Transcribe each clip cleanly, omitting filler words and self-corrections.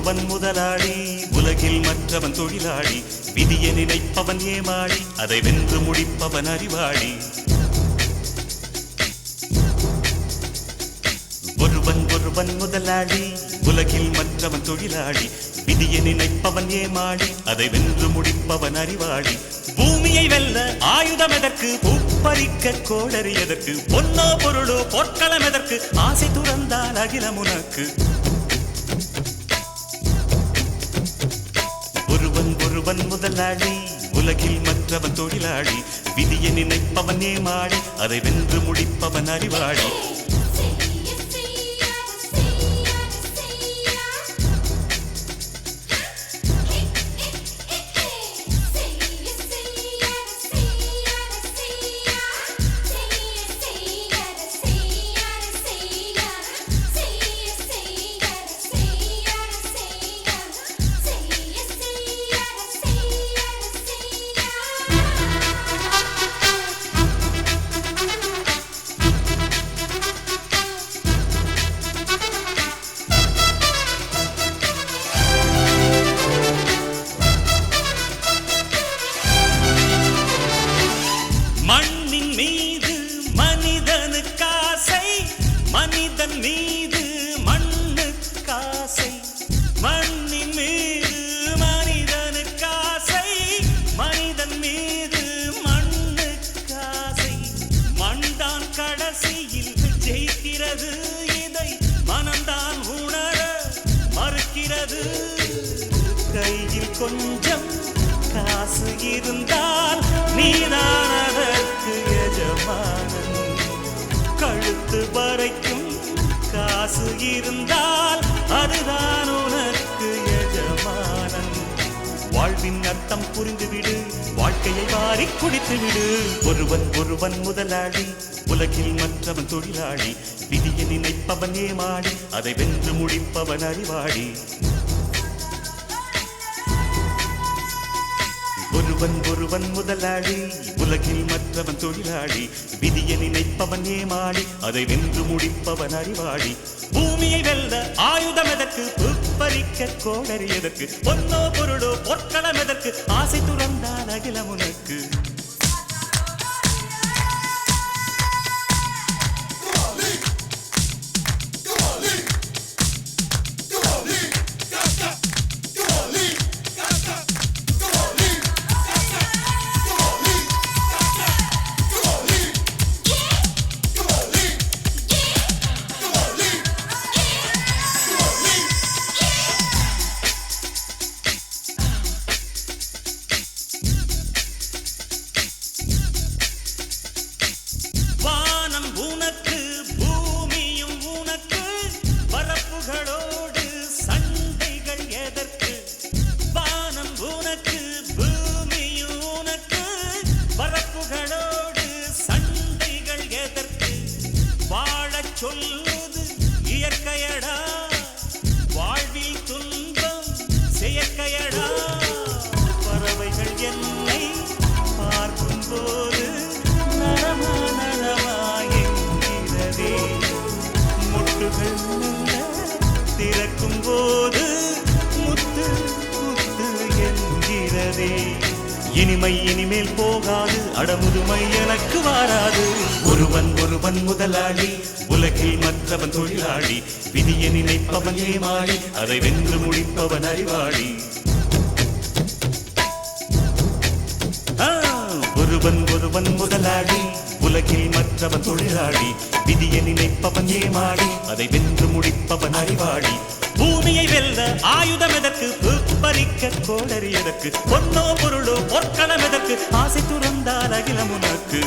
ஒருவன் முதலாளி, உலகில் மற்றவன் தொழிலாளி. விதியை நினைப்பவன் ஏமாளி, அதை வென்று முடிப்பவன் அறிவாளி. ஒருவன் முதலாளி, உலகில் மற்றவன் தொழிலாளி. விதியை நினைப்பவன் ஏமாளி, அதை வென்று முடிப்பவன் அறிவாளி. பூமியை வெல்ல ஆயுதம் எதற்கு, பூப்பறிக்க கோடரி எதற்கு, பொன்னோ பொருளோ பொற்களம் எதற்கு, ஆசை துறந்தால் அகிலம் உனக்கு. ஒருவன் முதலாளி, உலகில் மற்றவன் தொழிலாளி. விதியை நினைப்பவன் ஏமாளி, அதை வென்று முடிப்பவன் அறிவாளி. மனிதன் மீது மண்ணுக்காசை, மண்ணின் மீது மனிதனுக்காசை, மனிதன் மீது மண்ணுக்காசை. மண்தான் கடைசியில் ஜெயிக்கிறது, இதை மனம்தான் உணர மறுக்கிறது. கையில் கொஞ்சம் காசு இருந்தால் நீதான் அதற்கு எஜமானன். கழுத்து வரைக்கும் காசு இருந்தால் அதுதான் உனக்கு எஜமானன். வாழ்வின் அர்த்தம் புரிந்துவிடு, வாழ்க்கையை வாரி குடித்துவிடு. ஒருவன் முதலாளி, உலகில் மற்றவன் தொழிலாளி. விதியை நினைப்பவன் ஏமாளி, அதை வென்று முடிப்பவன் அறிவாளி. ஒருவன் முதலாளி, உலகில் மற்றவன் தொழிலாளி. விதியை நினைப்பவன் ஏமாளி, அதை வென்று முடிப்பவன் அறிவாளி. பூமியை வெல்ல ஆயுதம் எதற்கு, பறிக்க கோடரி எதற்கு, பொன்னோ பொருளோ பொற்களம் எதற்கு, ஆசை துறந்தால் அகிலம் உனக்கு. உனக்கு பூமியும் உனக்கு, பரப்புகளோடு சண்டைகள் எதற்கு. வானம் உனக்கு பூமியும் உனக்கு, பரப்புகளோடு சண்டைகள் எதற்கு. வாழச் சொல்லுது இயற்கையடா, வாழ்வில் துன்பம் செயற்கையடா. பறவைகள் என்னை பார்க்கும் போது நரமா முட்டுகள் திறக்கும் போது முத்து முத்து என்கிறதே. இனிமை இனிமேல் போகாது, அடமுதுமை எனக்கு வாராது. ஒருவன் முதலாளி, உலகில் மற்றவன் தொழிலாளி. விதியை நினைப்பவன் ஏமாளி, அதை வென்று முடிப்பவன் அறிவாளி. ஒருவன் முதலாளி, உலகில் மற்றவன் தொழிலாளி. விதியை நினைப்பவன் ஏமாளி, அதை வென்று முடிப்பவன் அறிவாளி. பூமியை வெல்ல ஆயுதம் எதற்கு, பறிக்க கோடரி எதற்கு, பொன்னோ பொருளோ பொற்களம் எதற்கு, ஆசை துறந்தால் அகிலம் உனக்கு.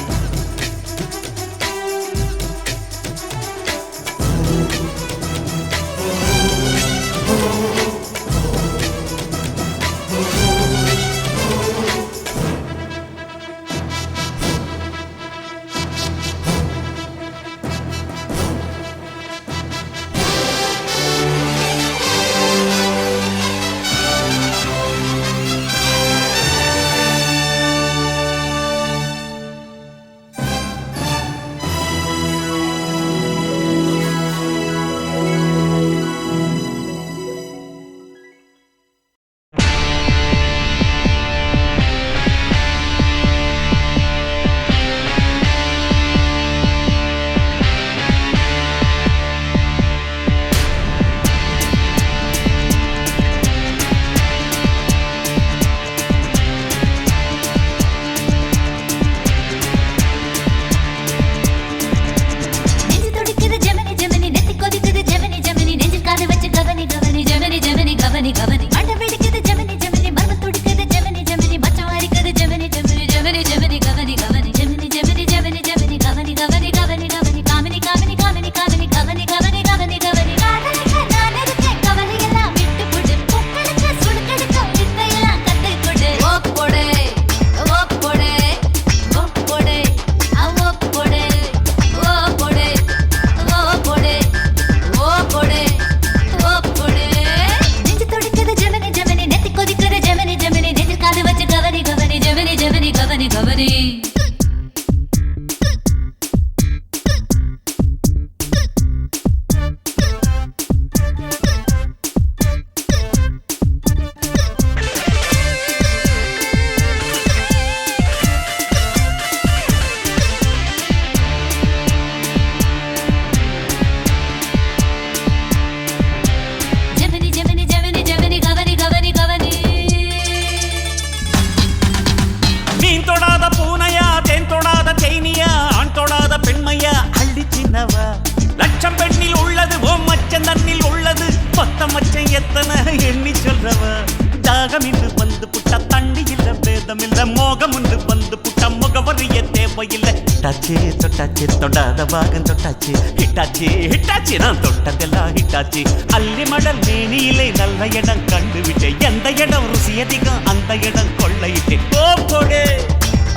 தாகம் இன்று வந்து புட்ட தண்ணி இல்ல வேதம் இல்ல மோகம் உண்டு வந்து புட்ட முகவரிய தேவையில்லை. ஹிட்டாச்சி தொட்டாச்சி தொடாத பாகம் தொட்டாச்சி ஹிட்டாச்சி ஹிட்டாச்சி நான் தொட்டதெல்லாம் ஹிட்டாச்சி. அள்ளி மடல் மேனியிலே நல்ல இடம் கண்டுவிட்டேன். எந்த இடம் ருசி அதிகம் அந்த இடம் கொள்ளையிட்டேன். ஓ போடு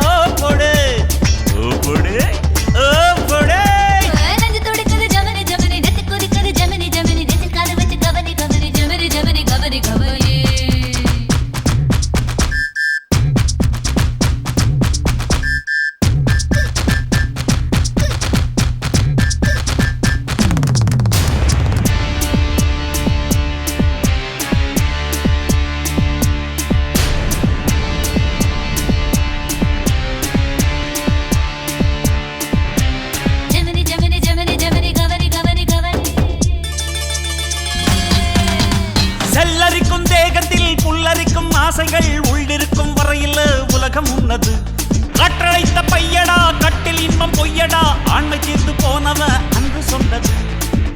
ஓ போடு ஓ போடு ஓ போடு. செல்லரிக்கும் தேகத்தில் புல்லரிக்கும் ஆசைகள் உள்ளிருக்கும் வரையில் உலகம் உன்னது. கற்றழைத்த பையடா கட்டில் இன்பம் பொய்யடா ஆண்மை தீர்ந்து போனவ அன்று சொன்னது.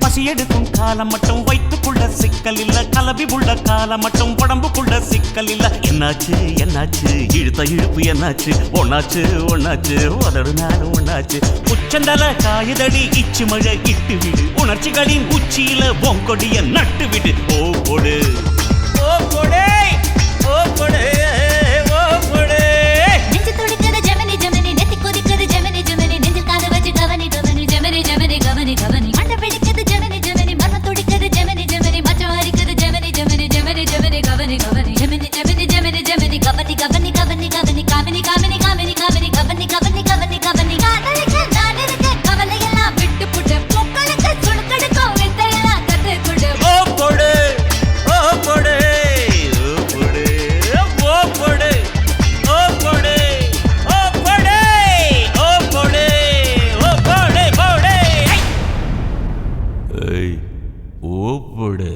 பசியெடுக்கும் காலம் மட்டும் வைத்துக்குள்ள சிக்கல் இல்ல கலவி உள்ள காலம் மட்டும் உடம்புக்குள்ள சிக்கல் இல்ல. என்னாச்சு என்னாச்சு இழுத்த இழுப்பு என்னாச்சு ஒன்னாச்சு ஒன்னாச்சு உதடு நானும் ஒன்னாச்சு. உச்சந்தல காயுதடி இச்சு மழை இட்டு விடு உணர்ச்சிகளின் உச்சியில பொங்கொடிய நட்டு விடு. ஓ போடு ஓ போடே ஓ போடே ஓ போடே. நெஞ்சு துடிக்குது ஜெமினி ஜெமினி நெத்தி கொதிக்குது ஜெமினி ஜெமினி நெஞ்சில் காது வச்சு கவனி கவனி ஜெமினி ஜெமினி கவனி கவனி. மண்டை பிடிக்குது ஜெமினி ஜெமினி மர்ம துடிக்குது ஜெமினி ஜெமினி மச்சம் அரிக்குது ஜெமினி ஜெமினி ஜெமினி ஜெமினி கவனி கவனி ஜெமினி ஜெமினி ஜெமினி ஜெமினி கவனி கவனி கவனி கவனி காமினி காமினி காமினி காமினி கவனி கவனி கவனி கவனி. காதலிக்க நான் இருக்க கவலையெல்லாம் விட்டு புட்டு பொங்கலுக்கு சுடுக்கடுக்கும் வித்தையெல்லாம் கத்து கொடு. ஓ போடு ஓ போடு ஓ போடு ஓ போடு ஓ போடு ஓ போடு ஓ போடு ஓ போடு போடு. ஏய் ஓ போடு.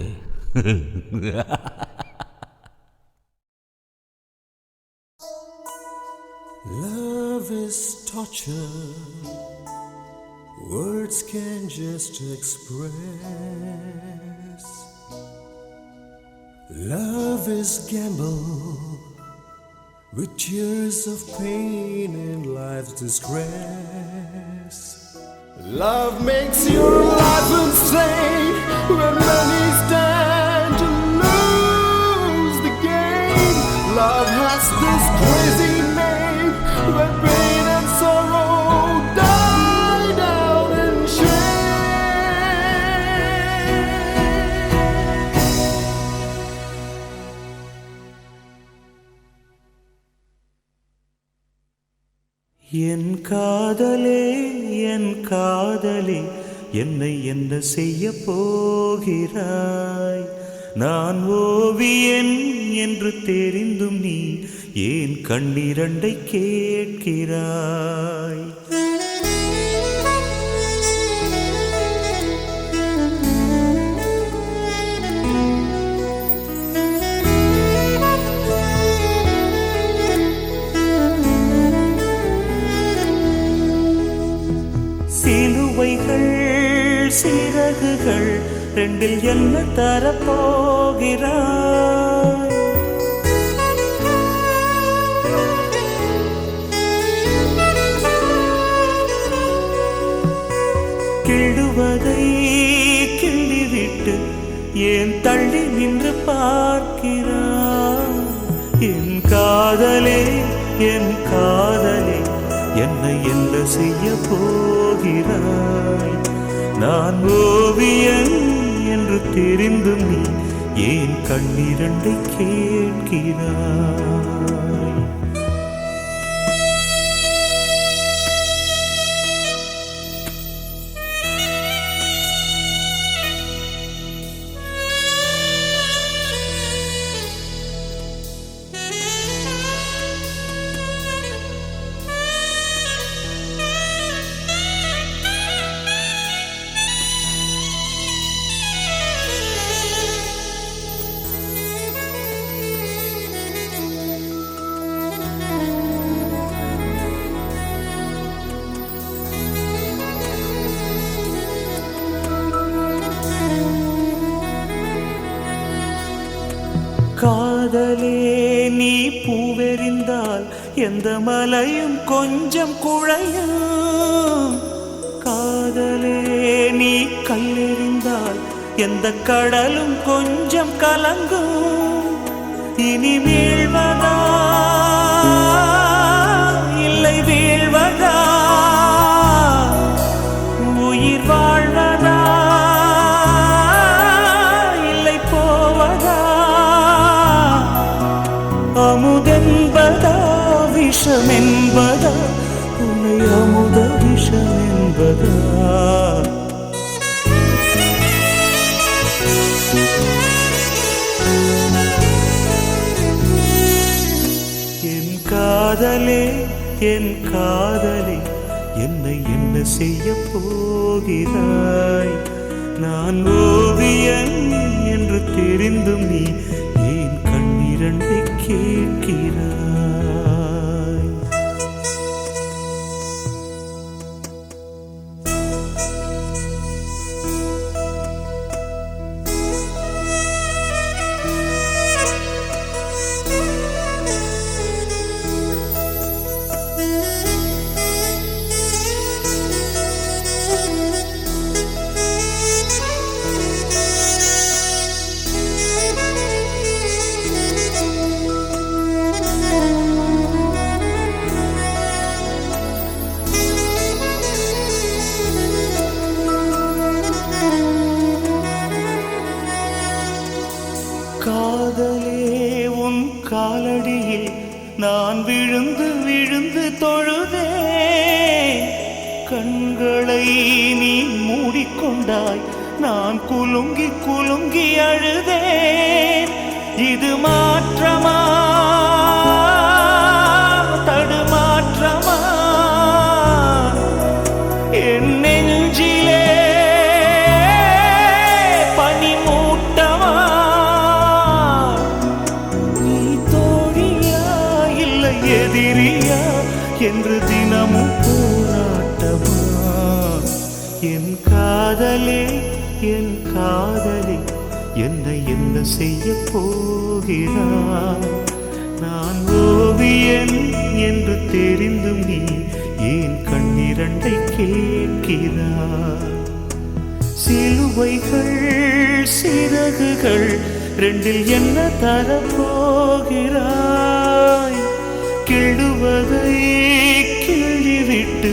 Love is torture, words can just express. Love is gamble with tears of pain and life's distress. Love makes your life insane when many stand to lose the game. Love has this crazy name when pain and sorrow die down in shame. என் காதலே என் காதலே என்னை என்ன செய்ய போகிறாய். நான் ஓவியன் என்று தெரிந்தும் நீ ஏன் கண்ணிரண்டை கேட்கிறாய். சிலுவைகள் சிறகுகள் ரெண்டில் என்ன தரப்போகிறாய். கிள்ளுவதை கிள்ளிவிட்டு ஏன் தள்ளி நின்று பார்க்கிறாய். என் காதலே என் காதலே என்னை என்ன செய்ய போகிறாய். நான் ஓவியன் என்று தெரிந்தும் நீ ஏன் கண்ணிரண்டை கேட்கிறாய். காதல் காதலே நீ பூவெறிந்தால் எந்த மலையும் கொஞ்சம் குழையும். காதலே நீ கல்லெறிந்தால் எந்த கடலும் கொஞ்சம் கலங்கும். இனி வீழ்வதா இல்லை வீழ்வதா, உயிர் வாழ்வதா இல்லை போவதா, அமுதென்பதா விஷமென்பதா, உன்னை அமுத விஷமென்பதா. காதலே என் காதலே என்னை என்ன செய்ய போகிறாய்? நான் ஓவியன் என்று தெரிந்தும் நீ ஏன் கண்ணிரண்டை கேட்கிறாய்? காதலே உன் காலடியில் நான் விழுந்து விழுந்து தொழுதேன். கண்களை நீ மூடிக்கொண்டாய், நான் குலுங்கி குலுங்கி அழுதேன். இது மாற்றமா தடுமாற்றமா என் நெஞ்சிலே பனிமூட்டமா? நீ தோழியா இல்லை எதிரியா என்று தினமும் போராட்டமா? என் காதலே என் காதலே என்னை என்ன செய்ய போகிறாய்? நான் ஓவியன் என்று தெரிந்தும் நீ ஏன் கண்ணிரண்டை கேட்கிறாய்? சிலுவைகள் சிறகுகள் ரெண்டில் என்ன தரப்போகிறாய்? கிள்ளுவதை கிள்ளிவிட்டு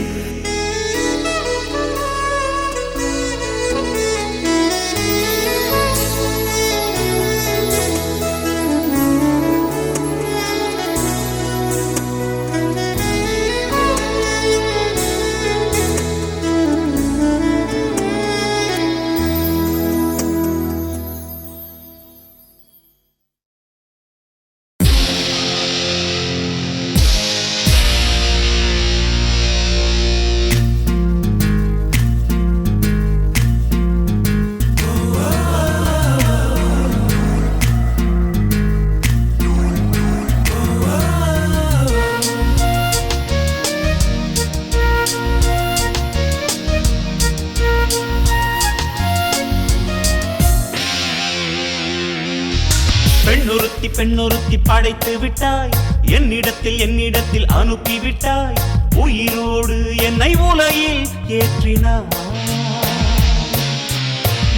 பெண்ணொருத்தி பெண்ணொருத்தி படைத்து விட்டாய், என்னிடத்தில் அனுப்பி விட்டாய். உயிரோடு என்னை உலையில் ஏற்றினாய்.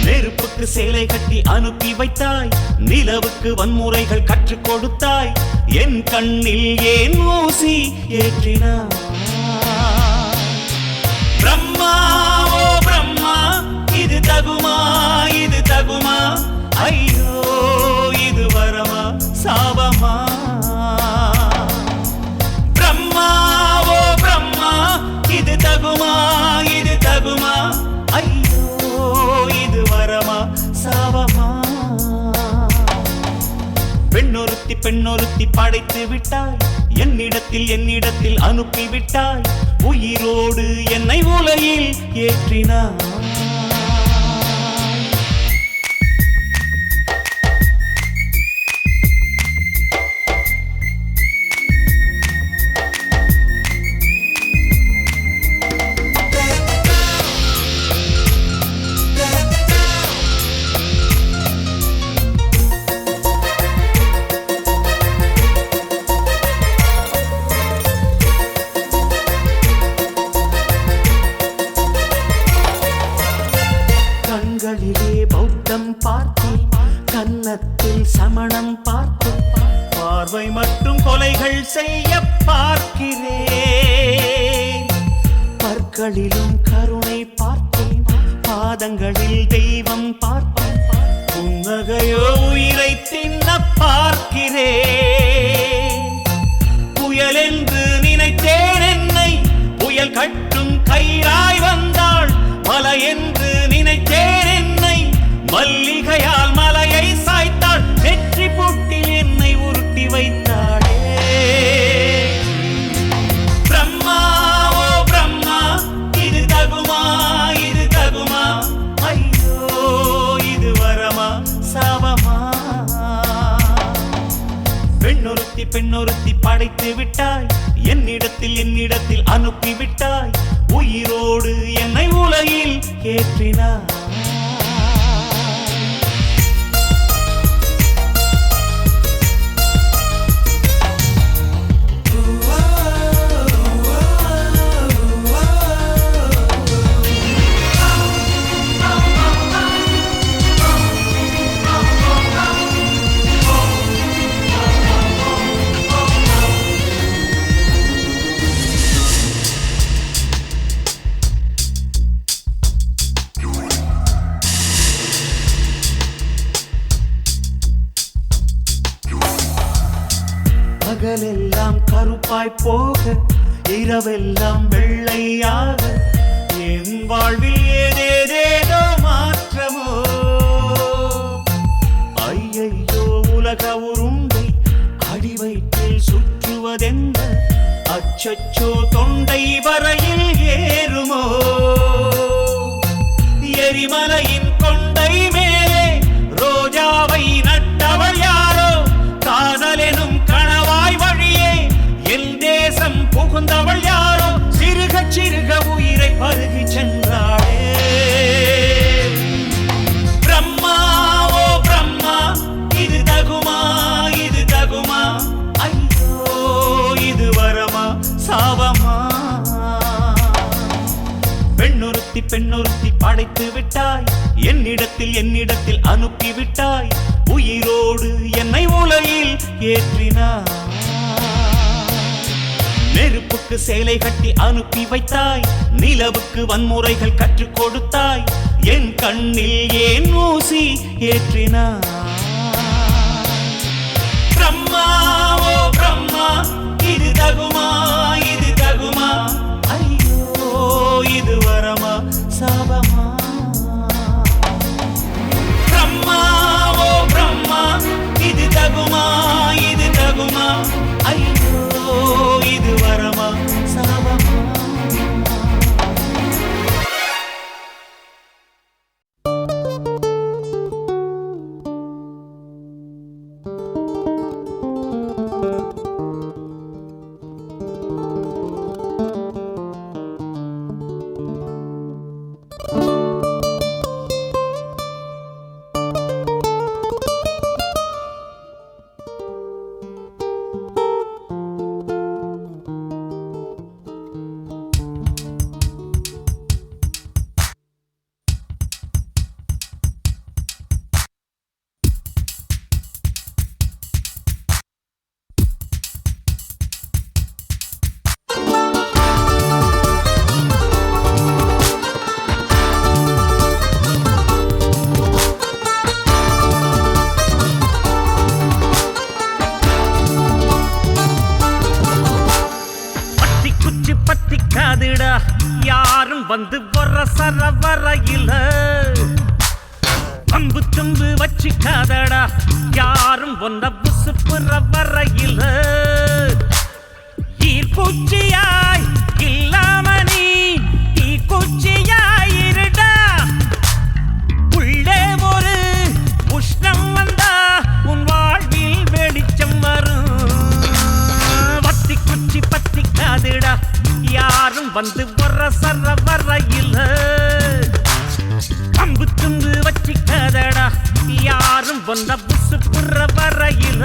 நெருப்புக்கு சேலை கட்டி அனுப்பி வைத்தாய், நிலவுக்கு வன்முறைகள் கற்றுக் கொடுத்தாய். என் கண்ணில் ஏன் ஊசி ஏற்றினாய்? பிரம்மா ஓ பிரம்மா, இது தகுமா இது தகுமா? ஐயோ இது வரமா சாபமா? பிரம்மா ஓ பிரம்மா, இது தகுமா இது தகுமா? ஐயோ இது வரமா சாபமா? பெண்ணொருத்தி பெண்ணொருத்தி படைத்து விட்டாய், என்னிடத்தில் அனுப்பி விட்டாய். உயிரோடு என்னை உலையில் ஏற்றினாய். கூட்டம் பார்த்தேன், கன்னத்தில் சமணம் பார்த்தேன், பார்வை மட்டும் கொலைகள் செய்ய பார்க்கிறேன். பற்களிலும் கருணை பார்த்தேன், பாதங்களில் தெய்வம் பார்த்தேன், புன்னகையோ உயிரை தின்ன பார்க்கிறேன். புயல் என்று நினைத்தேன் என்னை, புயல் கட்டும் கயிறாய் வந்தாள். மலை என்று நினைத்தேன் என்னை, மல்லிகையால் மலையை சாய்த்தாள். வெற்றி பொட்டில் என்னை உருட்டி வைத்தாளே. பிரம்மா ஓ பிரம்மா, இது தகுமா, இது தகுமா? ஐயோ இது வரமா சாபமா? பெண்ணொருத்தி பெண்ணொருத்தி படைத்து விட்டாய், என்னிடத்தில் அனுப்பி விட்டாய். உயிரோடு என்னை உலகில் ஏற்றினாய். பகலெல்லாம் கருப்பாய் போக, இரவெல்லாம் வெள்ளையாக, என் வாழ்வில் ஏதேதேதோ மாற்றமோ. ஐயையோ உலக உருண்டை அடிவயிற்றில் சுற்றுவதென்ன, அச்சச்சோ தொண்டை வரையில் ஏறுமோ. எரிமலையின் கொண்டை மேலே ரோஜாவை நட்டவள் யாரோ, காதலெனும் கணவாய் வழியே என் தேசம் புகுந்தவள் யாரோ. சிறுக சிறுக உயிரை பருகி சென்றாளே. பிரம்மா ஓ பிரம்மா, இது தகுமா, இது தகுமா? ஐயோ இது வரமா சாபமா? பெண்ணொருத்தி பெண்ணொருத்தி படைத்து விட்டாய், என்னிடத்தில் அனுப்பி விட்டாய். உயிரோடு என்னை உலகில் ஏற்றினாய். நெருப்புக்கு சேலை கட்டி அனுப்பி வைத்தாய், நிலவுக்கு வன்முறைகள் கற்றுக் கொடுத்தாய். என் கண்ணில் ஏன் ஊசி ஏற்றினாய்? பிரம்மா ஓ பிரம்மா, இது தகுமா, இது தகுமா? ஐயோ இது வரமா சாபமா? பிரம்மா ஓ பிரம்மா, இது தகுமா, இது தகுமா? ஐயோ இது வரமா சாபமா? பத்திக்காதுடா யாரும் வந்து வர சரவரையில, அம்பு தும்பு வச்சிக்காதடா யாரும் ஒன்ன புசுப்புற வரையில. ஈர்ப்பூச்சியாய் இல்லாம நீ தீக்குச்சியாயிருடா. உள்ளே ஒரு உஷ்ணம் வந்தா உன் வாழ்வில் வெளிச்சம் வரும். வத்தி குச்சி பத்திக்காதுடா யாரும் வந்து வர சரவரையில, அம்பு தும்பு வச்சிக்காதடா யாரும் ஒன்ன புசுப்புற வரையில.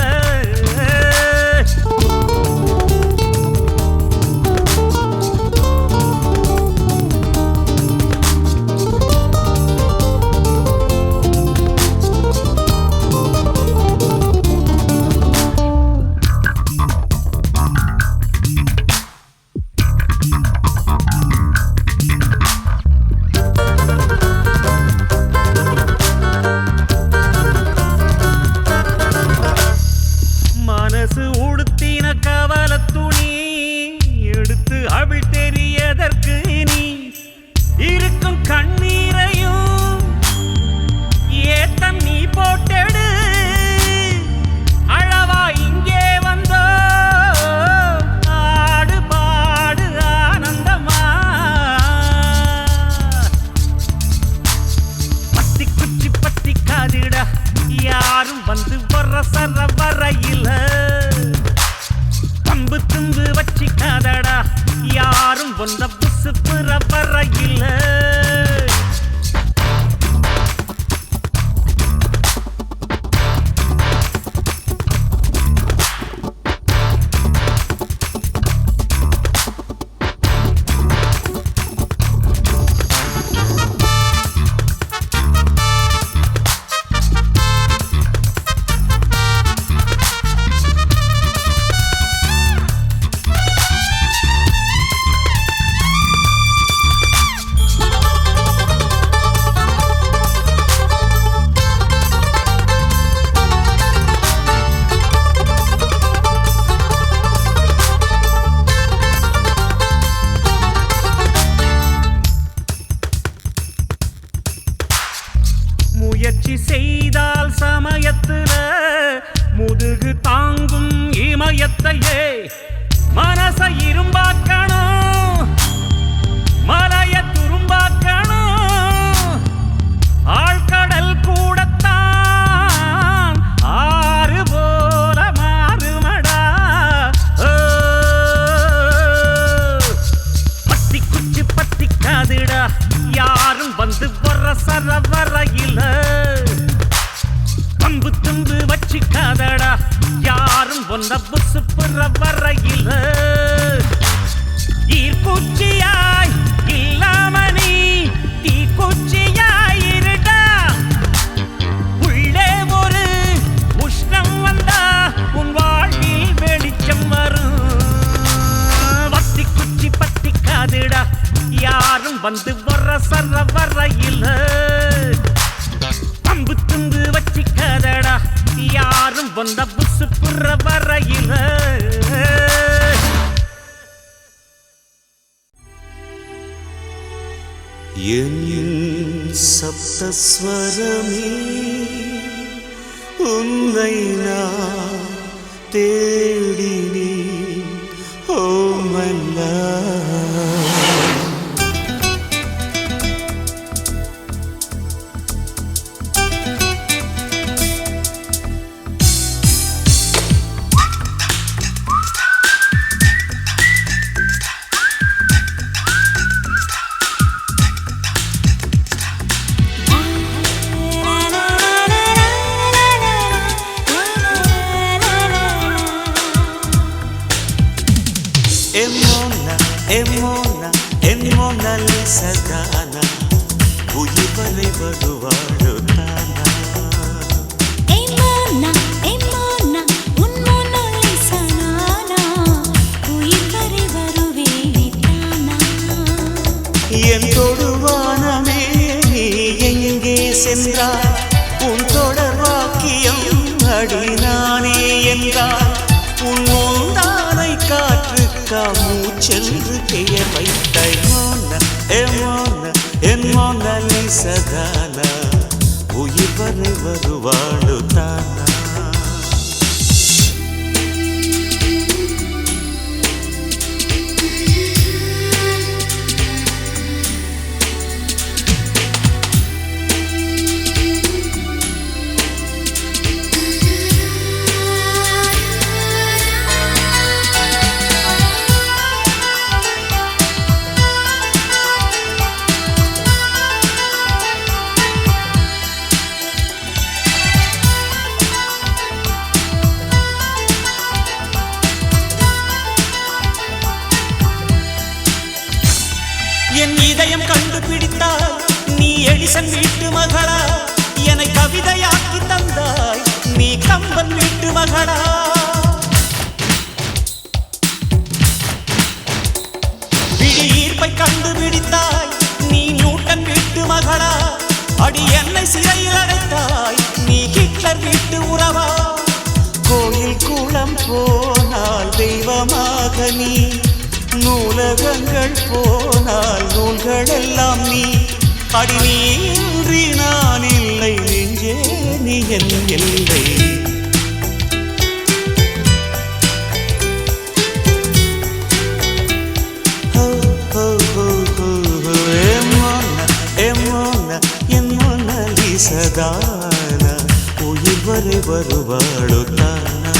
யாரும் வந்து வர சர வரையில கம்பு தும்பு வச்சிக்காதடா யாரும் வந்த புசு புற வரையில முயற்சி செய்தால் சமயத்துல முதுகு தாங்கும் இமயத்தையே மனச இரும்பாக்கணும் மலைய துரும்பாக்கணும் ஆழ்கடல் கூடத்தான் ஆறு போல மாறுமடா பத்தி குச்சி பத்தி காதுடா யாரும் வந்து வர சர வரையில கம்பு தும்பு வச்சிக்காதடா யாரும் ஒன்ன புசு புற வரையில ஈர்க்குச்சியாய் இல்லாம நீ தீக்குச்சியாய் இருடா உள்ளே ஒரு உஷ்ணம் வந்தா உன் வாழ்வில் வெளிச்சம் வரும் வத்தி குச்சி பத்தி காதுடா யாரும் வந்து வர சர வரையில கம்பு தும்பு வச்சிக்காதடா யாரும் வந்த புசு புற வரையில என் சப்தஸ்வரமே உன்னை நான் தேடினேன் ஓ மன்னா Mona Lisa தானா உயிர் வரை வருவாழோ தானா உன் Mona Lisa நானா உயிர் வரை வருவேனே தானா என் தொடுவானமே நீ எங்கே சென்றாய் உன் தொடர் வாக்கியம் அடி நானே என்றாய் உன் மூந்தானை காற்றுக்கா மூச்சென்று பெயர் வைத்தாய் என் Mona Lisa தானா உயிர் வரை வருவாழோ தானா என் இதயம் கண்டுபிடித்தாய் நீ எடிசன் வீட்டு மகளா என்னை கவிதையாக்கி தந்தாய் நீ கம்பன் வீட்டு மகளா விழி ஈர்ப்பை கண்டுபிடித்தாய் நீ நியூட்டன் வீட்டு மகளா அடி என்னை சிறையில் அடைத்தாய் நீ ஹிட்லர் வீட்டு உறவா கோயில் குளம் போனால் தெய்வமாக நீ நூலகங்கள் போனால் நூல்கள் எல்லாம் நீ அடி நீ இன்றி நான் இல்லை நெஞ்சே நீ என் எல்லை என் Mona Lisa தானா உயிர் வரை வருவாளோ தானா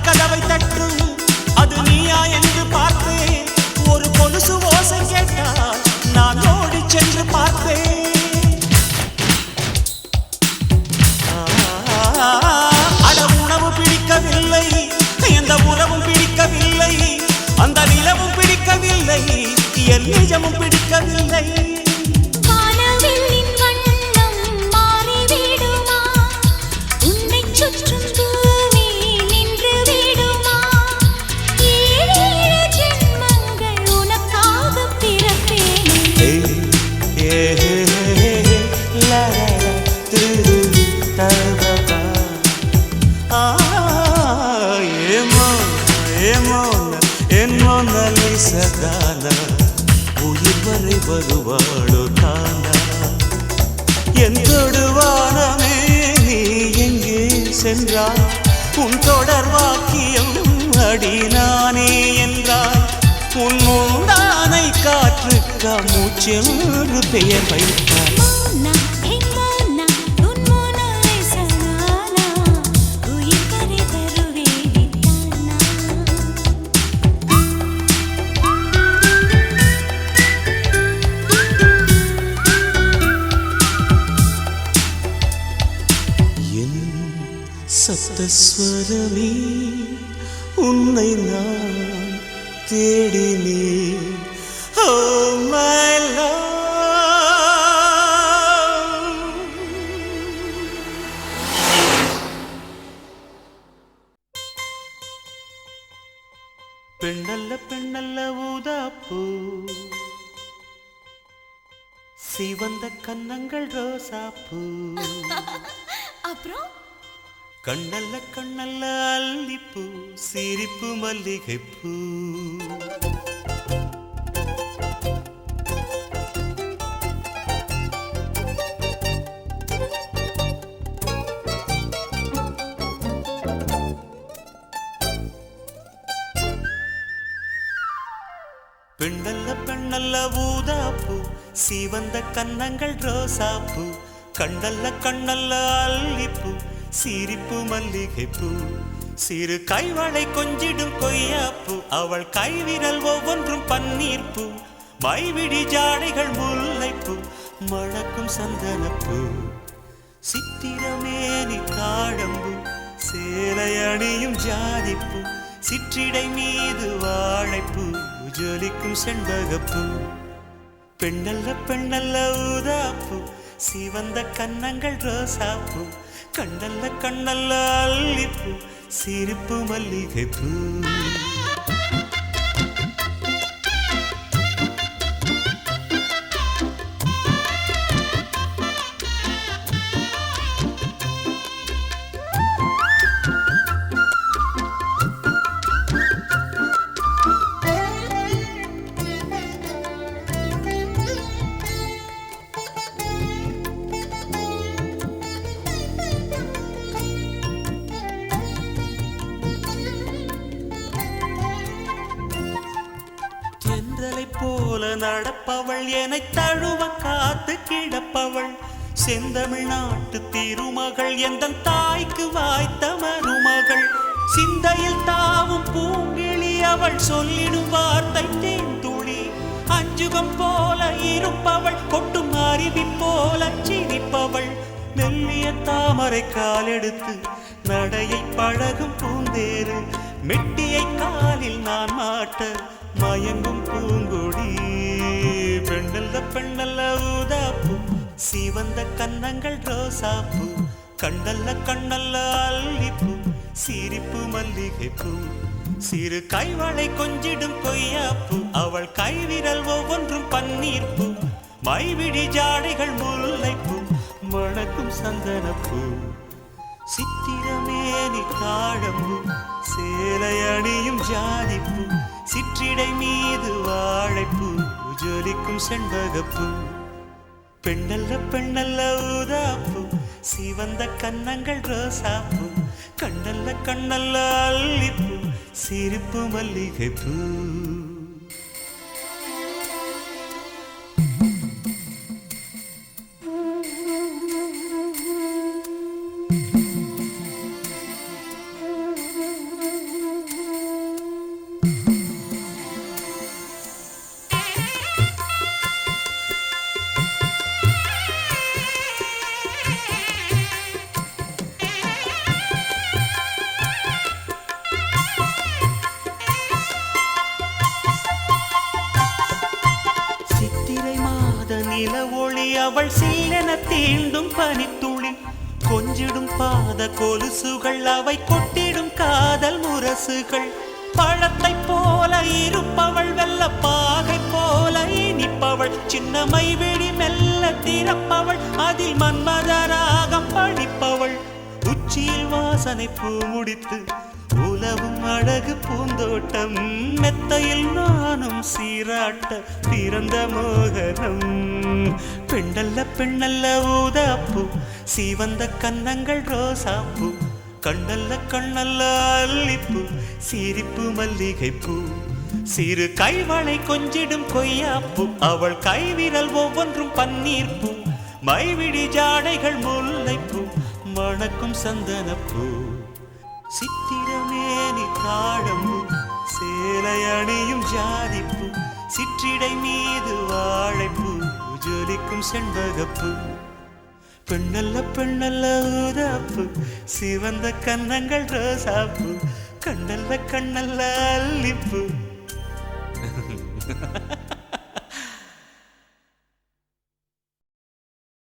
கதவை தட்டும் அது நீயா என்று பார்த்தேன் ஒரு கொலுசு ஓசை கேட்டால் நான் ஓடி சென்று பார்ப்பேன் அட உணவு பிடிக்கவில்லை எந்த உறவும் பிடிக்கவில்லை அந்த நிலவும் பிடிக்கவில்லை என் நிஜமும் பிடிக்கவில்லை சதானா உயிர் வரை வருவாளோ தானா என் தொடுவானமே நீ எங்கே சென்றாய் உன் தொடர் வாக்கியம் அடி நானே என்றாய் உன் முந்தானை காற்றுக்க மூச்சென்று பெயர் வைத்தாய் சப்தஸ்வரமே உன்னை நான் தேடினேன் Oh my love பெண்ணல்ல பெண்ணல்ல ஊதாப்பூ சிவந்த கன்னங்கள் ரோசாப்பூ அப்புறம் கண்ணல்ல கண்ணல்ல அல்லிப்பூ சிரிப்பு மல்லிகைப்பூ பெண்ணல்ல பெண்ணல்ல ஊதாப்பூ சிவந்த கன்னங்கள் ரோசாப்பூ கண்ணல்ல கண்ணல்ல அல்லிப்பூ சிரிப்பு மல்லிகைப்பூ சிறு கைவளை கொஞ்சிடும் கொய்யாப்பூ அவள் கைவிரல் ஒவ்வொன்றும் பன்னீர்ப்பூ மைவிடி ஜாடைகள் முல்லைப்பூ மணக்கும் சந்தனப்பூ சித்திரமேனி தாழம்பூ சேலை அணியும் ஜாதிப்பூ சிற்றிடை மீது வாழைப்பூ ஜொலிக்கும் செண்பகப்பூ பெண்ணல்ல பெண்ணல்ல ஊதாப்பூ சிவந்த கன்னங்கள் ரோசாப்பூ கண்ணல்ல கண்ணல்ல அல்லிப்பூ சிரிப்பு மல்லிகைப்பூ போல நடப்பவள் என்னை தழுவ காத்து கிடப்பவள் செந்தமிழ்நாட்டு திருமகள் எந்த தாய்க்கு வாய்த்த மருமகள் சிந்தையில் தாவும் பூங்கிழி அவள் சொல்லிடும் வார்த்தை தேன்துளி அஞ்சுகம் போல இருப்பவள் கொட்டும் அருவி போல சிரிப்பவள் மெல்லிய தாமரை காலெடுத்து நடையை பழகும் பூந்தேறு மெட்டியை காலில் நான் மாட்ட மயங்கும் பூங்கொடி பெண்ணல்ல பெண்ணல்ல ஊதாப்பூ சிவந்த கன்னங்கள் ரோசாப்பூ கண்ணல்ல கண்ணல்ல அல்லிப்பூ சிரிப்பு மல்லிகைப்பூ சிறு கைவளை கொஞ்சிடும் கொய்யாப்பூ அவள் கைவிரல் ஒவ்வொன்றும் பன்னீர்ப்பூ மைவிழி ஜாடைகள் முல்லைப்பூ மணக்கும் சந்தனப்பூ சித்திரமேனி தாழம்பூ சேலை அணியும் ஜாதிப்பூ சிற்றிடை மீது வாழைப்பூ ஜொலிக்கும் செண்பகப்பூ பெண்ணல்ல பெண்ணல்ல ஊதாப்பூ சிவந்த கன்னங்கள் ரோசாப்பூ கண்ணல்ல கண்ணல்ல அல்லிப்பூ சிரிப்பு மல்லிகைப்பூ நில ஒளி அவள் சீலென தீண்டும் பனித்துளி கொஞ்சிடும் பாத கொலுசுகள் அவை கொட்டிடும் காதல் முரசுகள் பழத்தை போல இருப்பவள் வெள்ள பாகை போல இனிப்பவள் சின்னமை விழி மெல்ல திறப்பவள் அதில் மன்மதராகம் படிப்பவள் உச்சியில் வாசனை பூ முடித்து உலவும் அழகு பூந்தோட்டம் மெத்தையில் நானும் சீராட்ட பிறந்த மோகனம் பெண்ணல்ல பெண்ணல்ல ஊதாப்பூ சிவந்த கன்னங்கள் ரோசாப்பூ கண்ணல்ல கண்ணல்ல அல்லிப்பூ சிரிப்பு மல்லிகைப்பூ சிறு கைவளை கொஞ்சிடும் கொய்யாப்பூ அவள் கைவிரல் ஒவ்வொன்றும் பன்னீர்ப்பூ மைவிழி ஜாடைகள் முல்லைப்பூ மணக்கும் சந்தனப்பூ சித்திரமேனி தாழம்பூ சேலை அணியும் ஜாதிப்பூ சிற்றிடை மீது வாழைப்பூ ஜொலிக்கும் செண்பகப்பூ பெண்ணல்ல பெண்ணல்ல ஊதாப்பூ சிவந்த கன்னங்கள் ரோசாப்பூ கண்ணல்ல கண்ணல்ல அல்லிப்பூ